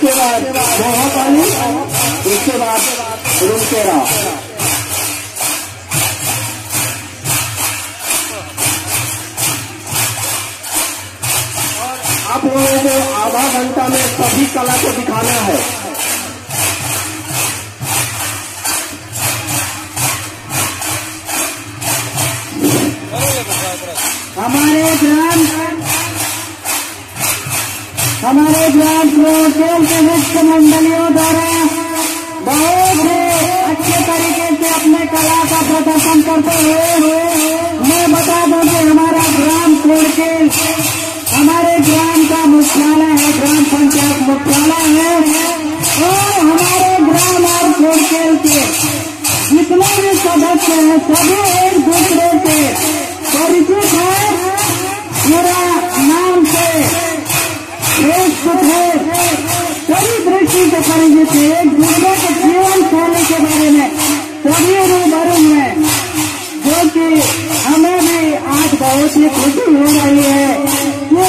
उसके बाद मोहपाली, उसके बाद रुमकेरा। आप लोगों को आधा घंटा में सभी कला को दिखाना है। हमारे ग्राम खेल के मुख्य मंडलियों द्वारा बहुत ही अच्छे तरीके से अपने कला का प्रदर्शन करते हुए मैं बता दूं कि हमारा ग्राम खेल हमारे ग्राम का मुख्यालय है, ग्राम पंचायत मुख्यालय है। और हमारे ग्राम और खेल के जितने भी सदस्य हैं सभी एक दूसरे से परिचित है। पूरा नाम से सभी दृष्टि से परिचित है, एक दूसरे के जीवन शैली के बारे में सभी रूबरू हैं, जो कि हमें भी आज बहुत ही खुशी हो रही है कि